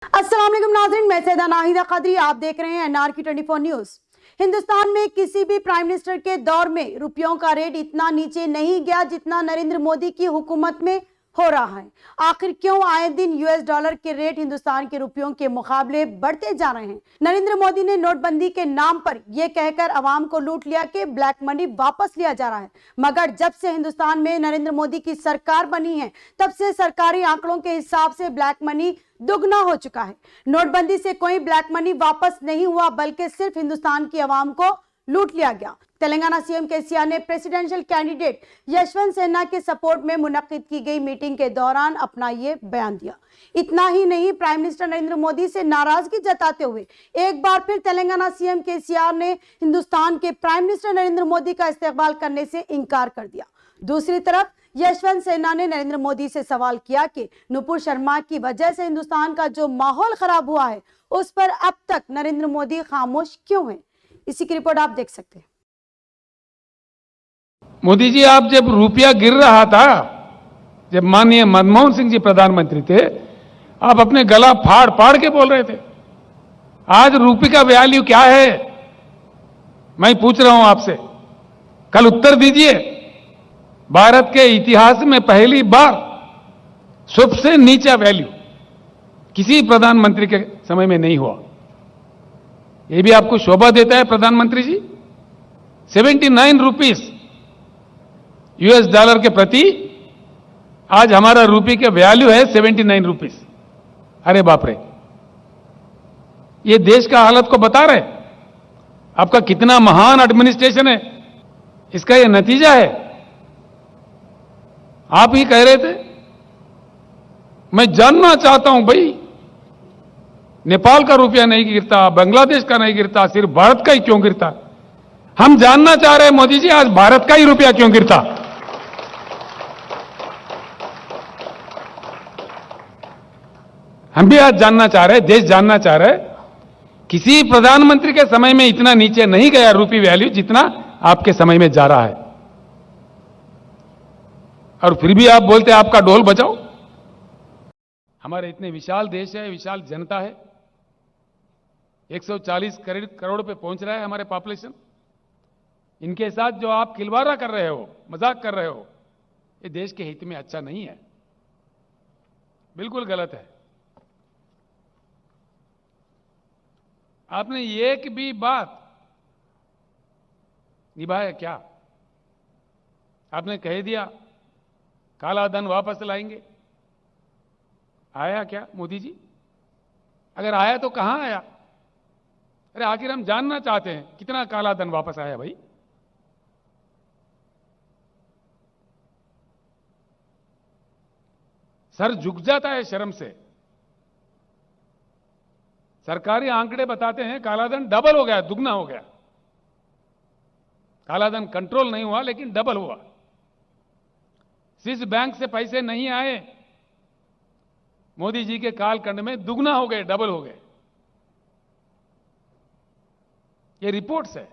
अस्सलाम वालेकुम नाज़रीन, मैं सैयदा नाहिदा क़ादरी, आप देख रहे हैं एनआरके 24 न्यूज। हिंदुस्तान में किसी भी प्राइम मिनिस्टर के दौर में रुपयों का रेट इतना नीचे नहीं गया जितना नरेंद्र मोदी की हुकूमत में हो रहा है। आखिर क्यों आए दिन यूएस डॉलर के रेट हिंदुस्तान के रुपयों के मुकाबले बढ़ते जा रहे हैं? नरेंद्र मोदी ने नोटबंदी के नाम पर यह कहकर अवाम को लूट लिया कि ब्लैक मनी वापस लिया जा रहा है, मगर जब से हिंदुस्तान में नरेंद्र मोदी की सरकार बनी है तब से सरकारी आंकड़ों के हिसाब से ब्लैक मनी दुगना हो चुका है। नोटबंदी से कोई ब्लैक मनी वापस नहीं हुआ, बल्कि सिर्फ हिंदुस्तान की आवाम को लूट लिया गया। तेलंगाना सीएम केसीआर ने प्रेसिडेंशियल कैंडिडेट यशवंत सिन्हा के सपोर्ट में मुनक्किद की गई मीटिंग के दौरान अपना ये बयान दिया। इतना ही नहीं, प्राइम मिनिस्टर नरेंद्र मोदी से नाराजगी जताते हुए एक बार फिर तेलंगाना सीएम केसीआर ने हिंदुस्तान के प्राइम मिनिस्टर नरेंद्र मोदी का इस्तेकबाल करने से इनकार कर दिया। दूसरी तरफ यशवंत सिन्हा ने नरेंद्र मोदी से सवाल किया कि नुपुर शर्मा की वजह से हिंदुस्तान का जो माहौल खराब हुआ है उस पर अब तक नरेंद्र मोदी खामोश क्यों है। इसी की रिपोर्ट आप देख सकते हैं। मोदी जी, आप जब रुपया गिर रहा था, जब माननीय मनमोहन सिंह जी प्रधानमंत्री थे, आप अपने गला फाड़ फाड़ के बोल रहे थे। आज रुपये का वैल्यू क्या है, मैं पूछ रहा हूं आपसे, कल उत्तर दीजिए। भारत के इतिहास में पहली बार सबसे नीचा वैल्यू किसी प्रधानमंत्री के समय में नहीं हुआ। यह भी आपको शोभा देता है प्रधानमंत्री जी। 79 रुपीस यूएस डॉलर के प्रति आज हमारा रुपये का वैल्यू है 79 रुपीस। अरे बाप रे, ये देश का हालत को बता रहे। आपका कितना महान एडमिनिस्ट्रेशन है, इसका यह नतीजा है। आप ही कह रहे थे, मैं जानना चाहता हूं भाई, नेपाल का रुपया नहीं गिरता, बांग्लादेश का नहीं गिरता, सिर्फ भारत का ही क्यों गिरता। हम जानना चाह रहे हैं मोदी जी, आज भारत का ही रुपया क्यों गिरता। हम भी आज जानना चाह रहे हैं, देश जानना चाह रहे हैं। किसी प्रधानमंत्री के समय में इतना नीचे नहीं गया रुपये वैल्यू जितना आपके समय में जा रहा है, और फिर भी आप बोलते हैं आपका ढोल बजाओ। हमारे इतने विशाल देश है, विशाल जनता है, 140 करोड़ पे पहुंच रहा है हमारे पॉपुलेशन। इनके साथ जो आप खिलवाड़ा कर रहे हो, मजाक कर रहे हो, ये देश के हित में अच्छा नहीं है, बिल्कुल गलत है। आपने एक भी बात निभाया क्या? आपने कह दिया काला धन वापस लाएंगे, आया क्या मोदी जी? अगर आया तो कहां आया? अरे आखिर हम जानना चाहते हैं कितना काला धन वापस आया भाई। सर झुक जाता है शर्म से। सरकारी आंकड़े बताते हैं कालाधन डबल हो गया, दुगना हो गया। कालाधन कंट्रोल नहीं हुआ लेकिन डबल हुआ। स्विस बैंक से पैसे नहीं आए, मोदी जी के कालखंड में दुगना हो गए, डबल हो गए। ये रिपोर्ट्स है,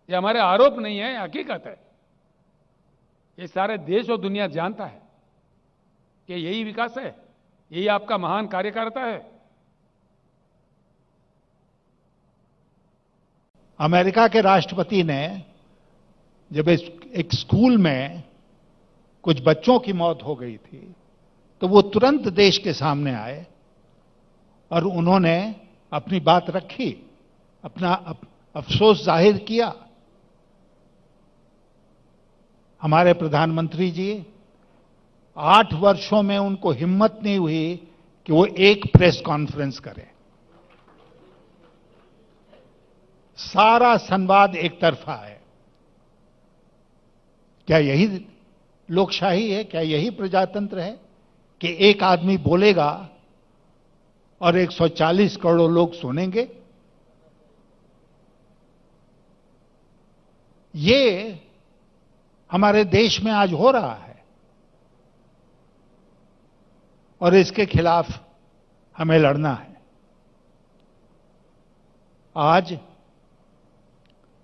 ये हमारे आरोप नहीं है, हकीकत है। ये सारे देश और दुनिया जानता है कि यही विकास है, यही आपका महान कार्यकारिता है। अमेरिका के राष्ट्रपति ने जब एक स्कूल में कुछ बच्चों की मौत हो गई थी तो वो तुरंत देश के सामने आए और उन्होंने अपनी बात रखी, अपना अफसोस जाहिर किया। हमारे प्रधानमंत्री जी 8 वर्षों में उनको हिम्मत नहीं हुई कि वो एक प्रेस कॉन्फ्रेंस करें। सारा संवाद एक तरफा है। क्या यही लोकशाही है? क्या यही प्रजातंत्र है कि एक आदमी बोलेगा और 140 करोड़ लोग सुनेंगे? ये हमारे देश में आज हो रहा है और इसके खिलाफ हमें लड़ना है। आज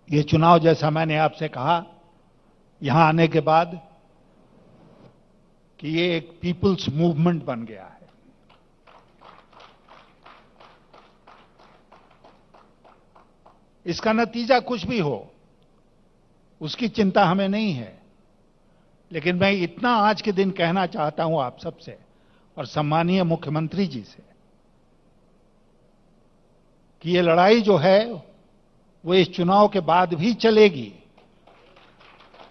ये चुनाव, जैसा मैंने आपसे कहा, यहां आने के बाद कि ये एक पीपुल्स मूवमेंट बन गया है। इसका नतीजा कुछ भी हो, उसकी चिंता हमें नहीं है। लेकिन मैं इतना आज के दिन कहना चाहता हूं आप सबसे और सम्मानीय मुख्यमंत्री जी से कि ये लड़ाई जो है वो इस चुनाव के बाद भी चलेगी।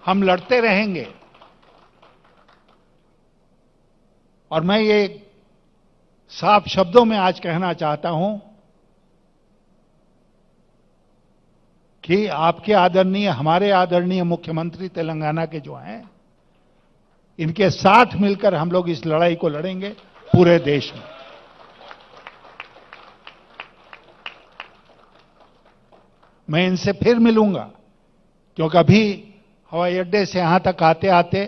हम लड़ते रहेंगे। और मैं ये साफ शब्दों में आज कहना चाहता हूं कि आपके आदरणीय, हमारे आदरणीय मुख्यमंत्री तेलंगाना के जो हैं, इनके साथ मिलकर हम लोग इस लड़ाई को लड़ेंगे पूरे देश में। मैं इनसे फिर मिलूंगा, क्योंकि अभी हवाई अड्डे से यहां तक आते आते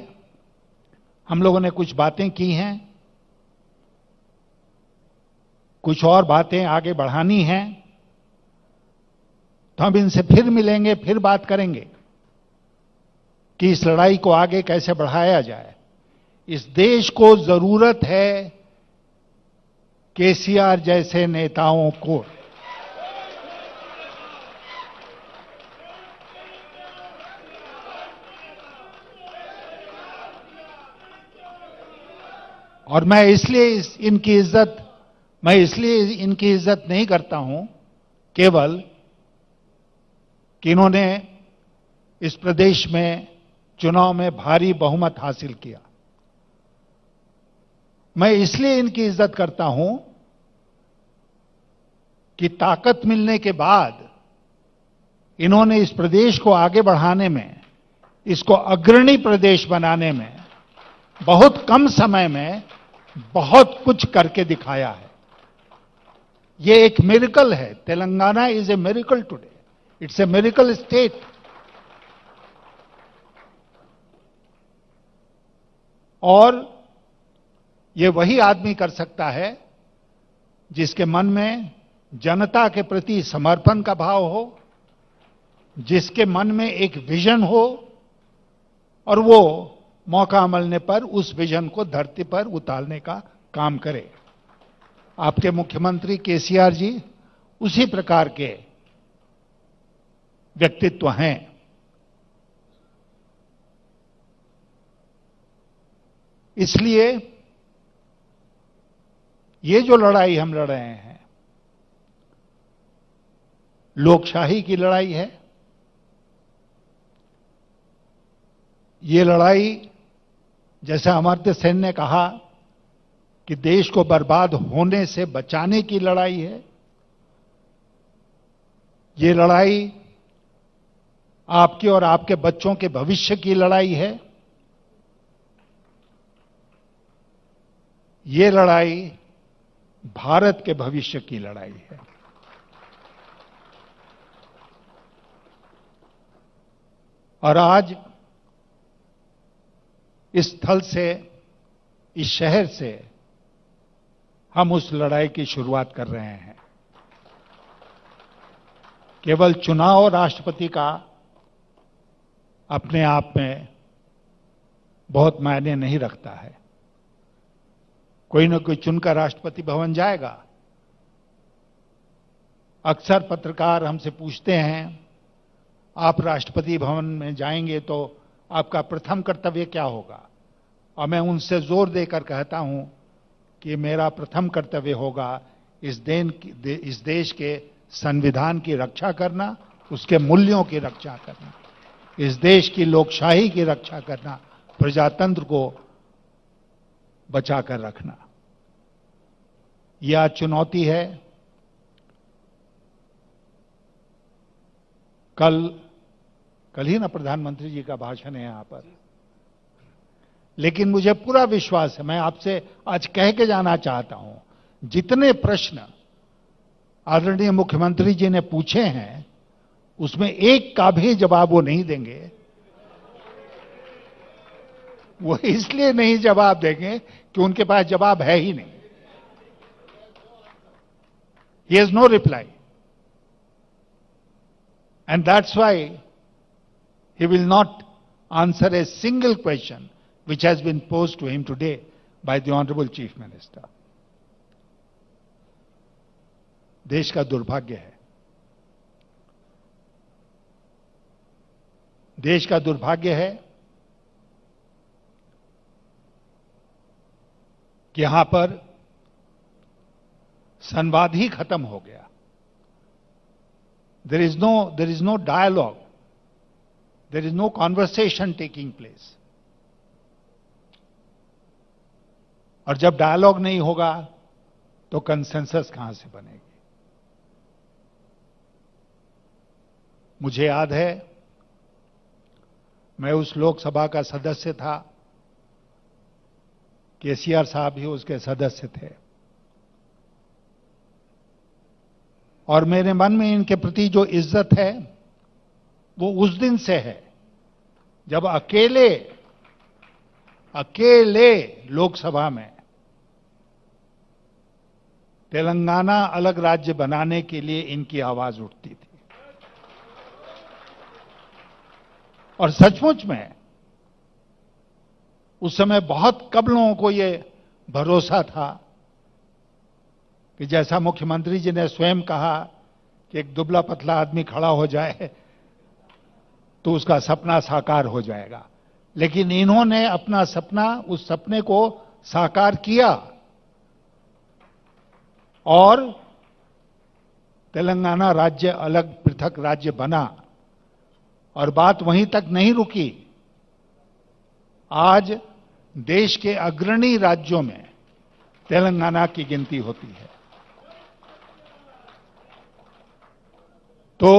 हम लोगों ने कुछ बातें की हैं, कुछ और बातें आगे बढ़ानी हैं, तो हम इनसे फिर मिलेंगे, फिर बात करेंगे कि इस लड़ाई को आगे कैसे बढ़ाया जाए। इस देश को जरूरत है केसीआर जैसे नेताओं को। और मैं इसलिए इनकी इज्जत नहीं करता हूं केवल कि इन्होंने इस प्रदेश में चुनाव में भारी बहुमत हासिल किया। मैं इसलिए इनकी इज्जत करता हूं कि ताकत मिलने के बाद इन्होंने इस प्रदेश को आगे बढ़ाने में, इसको अग्रणी प्रदेश बनाने में बहुत कम समय में बहुत कुछ करके दिखाया है। ये एक मिरेकल है। Telangana is a miracle today. It's a miracle state. और ये वही आदमी कर सकता है जिसके मन में जनता के प्रति समर्पण का भाव हो, जिसके मन में एक विजन हो और वो मौका मिलने पर उस विजन को धरती पर उतारने का काम करे। आपके मुख्यमंत्री केसीआर जी उसी प्रकार के व्यक्तित्व हैं। इसलिए ये जो लड़ाई हम लड़ रहे हैं, लोकशाही की लड़ाई है। ये लड़ाई, जैसे अमर्त्य सेन ने कहा कि देश को बर्बाद होने से बचाने की लड़ाई है। ये लड़ाई आपके और आपके बच्चों के भविष्य की लड़ाई है। ये लड़ाई भारत के भविष्य की लड़ाई है। और आज इस स्थल से, इस शहर से हम उस लड़ाई की शुरुआत कर रहे हैं। केवल चुनाव राष्ट्रपति का अपने आप में बहुत मायने नहीं रखता है। कोई न कोई चुनकर राष्ट्रपति भवन जाएगा। अक्सर पत्रकार हमसे पूछते हैं, आप राष्ट्रपति भवन में जाएंगे तो आपका प्रथम कर्तव्य क्या होगा? और मैं उनसे जोर देकर कहता हूं कि मेरा प्रथम कर्तव्य होगा इस देश के संविधान की रक्षा करना, उसके मूल्यों की रक्षा करना, इस देश की लोकशाही की रक्षा करना, प्रजातंत्र को बचाकर रखना। यह आज चुनौती है। कल ही ना प्रधानमंत्री जी का भाषण है यहां पर, लेकिन मुझे पूरा विश्वास है, मैं आपसे आज कह के जाना चाहता हूं, जितने प्रश्न आदरणीय मुख्यमंत्री जी ने पूछे हैं उसमें एक का भी जवाब वो नहीं देंगे। वो इसलिए नहीं जवाब देंगे कि उनके पास जवाब है ही नहीं। He has no reply. And that's why he will not answer a single question which has been posed to him today by the Honorable Chief Minister. देश का दुर्भाग्य है। देश का दुर्भाग्य है कि यहां पर संवाद ही खत्म हो गया। There is no dialogue, there is no conversation taking place. और जब डायलॉग नहीं होगा तो कंसेंसस कहां से बनेगी? मुझे याद है, मैं उस लोकसभा का सदस्य था, केसीआर साहब भी उसके सदस्य थे, और मेरे मन में इनके प्रति जो इज्जत है वो उस दिन से है जब अकेले लोकसभा में तेलंगाना अलग राज्य बनाने के लिए इनकी आवाज उठती थी। और सचमुच में उस समय बहुत कम लोगों को ये भरोसा था कि जैसा मुख्यमंत्री जी ने स्वयं कहा कि एक दुबला पतला आदमी खड़ा हो जाए तो उसका सपना साकार हो जाएगा। लेकिन इन्होंने अपना सपना, उस सपने को साकार किया और तेलंगाना राज्य अलग पृथक राज्य बना। और बात वहीं तक नहीं रुकी, आज देश के अग्रणी राज्यों में तेलंगाना की गिनती होती है। तो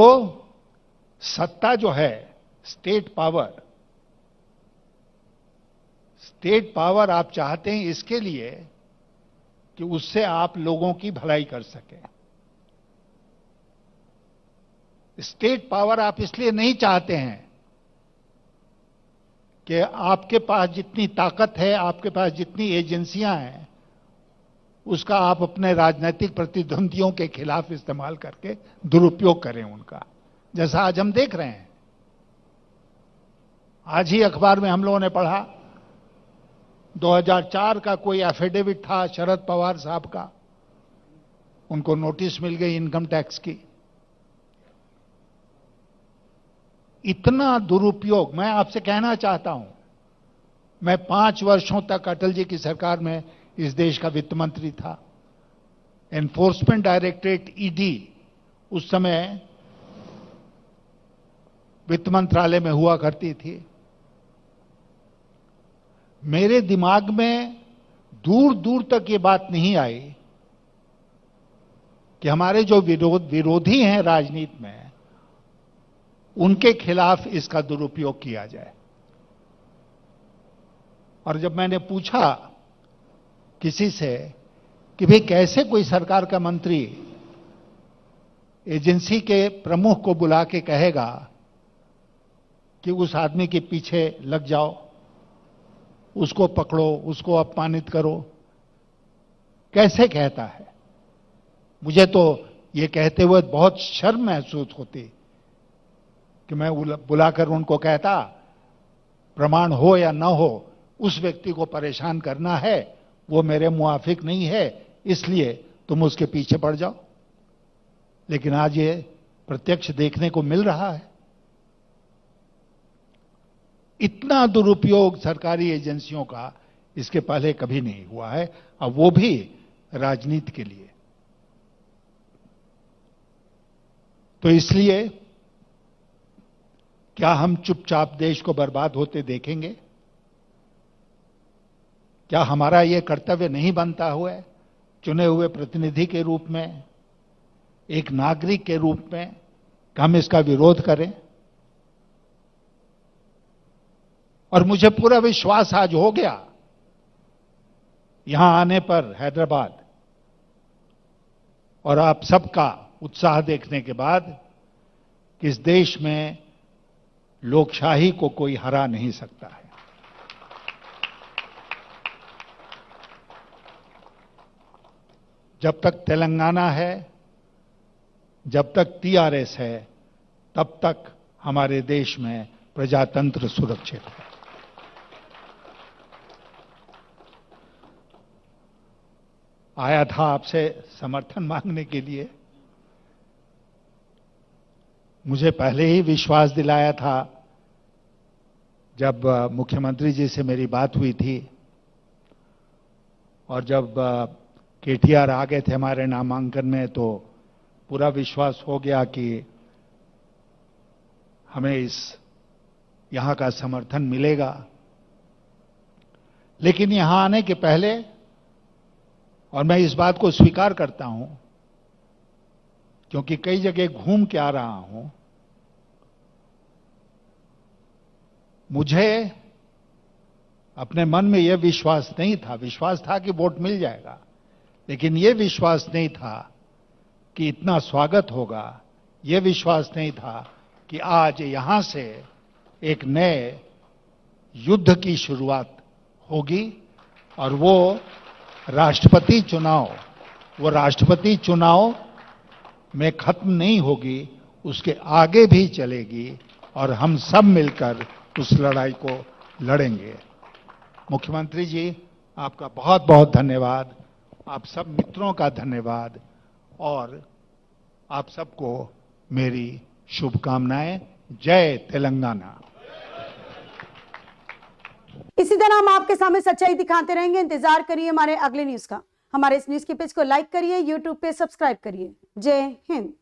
सत्ता जो है, स्टेट पावर आप चाहते हैं इसके लिए कि उससे आप लोगों की भलाई कर सकें। स्टेट पावर आप इसलिए नहीं चाहते हैं कि आपके पास जितनी ताकत है, आपके पास जितनी एजेंसियां हैं, उसका आप अपने राजनीतिक प्रतिद्वंदियों के खिलाफ इस्तेमाल करके दुरुपयोग करें उनका, जैसा आज हम देख रहे हैं। आज ही अखबार में हम लोगों ने पढ़ा, 2004 का कोई एफिडेविट था शरद पवार साहब का, उनको नोटिस मिल गई इनकम टैक्स की। इतना दुरुपयोग, मैं आपसे कहना चाहता हूं, मैं 5 वर्षों तक अटल जी की सरकार में इस देश का वित्त मंत्री था। एनफोर्समेंट डायरेक्टरेट ईडी उस समय वित्त मंत्रालय में हुआ करती थी। मेरे दिमाग में दूर दूर तक ये बात नहीं आई कि हमारे जो विरोधी हैं राजनीति में, उनके खिलाफ इसका दुरुपयोग किया जाए। और जब मैंने पूछा किसी से कि भाई कैसे कोई सरकार का मंत्री एजेंसी के प्रमुख को बुला के कहेगा कि उस आदमी के पीछे लग जाओ, उसको पकड़ो, उसको अपमानित करो, कैसे कहता है? मुझे तो ये कहते हुए बहुत शर्म महसूस होती कि मैं बुलाकर उनको कहता, प्रमाण हो या न हो, उस व्यक्ति को परेशान करना है, वो मेरे मुआफिक नहीं है, इसलिए तुम उसके पीछे पड़ जाओ। लेकिन आज ये प्रत्यक्ष देखने को मिल रहा है। इतना दुरुपयोग सरकारी एजेंसियों का इसके पहले कभी नहीं हुआ है, और वो भी राजनीति के लिए। तो इसलिए क्या हम चुपचाप देश को बर्बाद होते देखेंगे? क्या हमारा यह कर्तव्य नहीं बनता हुआ है, चुने हुए प्रतिनिधि के रूप में, एक नागरिक के रूप में, कि हम इसका विरोध करें? और मुझे पूरा विश्वास आज हो गया यहां आने पर हैदराबाद, और आप सबका उत्साह देखने के बाद, कि इस देश में लोकशाही को कोई हरा नहीं सकता है। जब तक तेलंगाना है, जब तक टीआरएस है, तब तक हमारे देश में प्रजातंत्र सुरक्षित है। आया था आपसे समर्थन मांगने के लिए। मुझे पहले ही विश्वास दिलाया था जब मुख्यमंत्री जी से मेरी बात हुई थी और जब केटीआर आ गए थे हमारे नामांकन में, तो पूरा विश्वास हो गया कि हमें यहां का समर्थन मिलेगा। लेकिन यहां आने के पहले, और मैं इस बात को स्वीकार करता हूं क्योंकि कई जगह घूम के आ रहा हूं, मुझे अपने मन में यह विश्वास नहीं था, विश्वास था कि वोट मिल जाएगा, लेकिन यह विश्वास नहीं था कि इतना स्वागत होगा, यह विश्वास नहीं था कि आज यहां से एक नए युद्ध की शुरुआत होगी और वो राष्ट्रपति चुनाव में खत्म नहीं होगी, उसके आगे भी चलेगी और हम सब मिलकर उस लड़ाई को लड़ेंगे। मुख्यमंत्री जी, आपका बहुत बहुत धन्यवाद, आप सब मित्रों का धन्यवाद और आप सबको मेरी शुभकामनाएं। जय तेलंगाना। इसी तरह हम आपके सामने सच्चाई दिखाते रहेंगे। इंतजार करिए हमारे अगले न्यूज का। हमारे इस न्यूज के पेज को लाइक करिए, यूट्यूब पे सब्सक्राइब करिए। जय हिंद।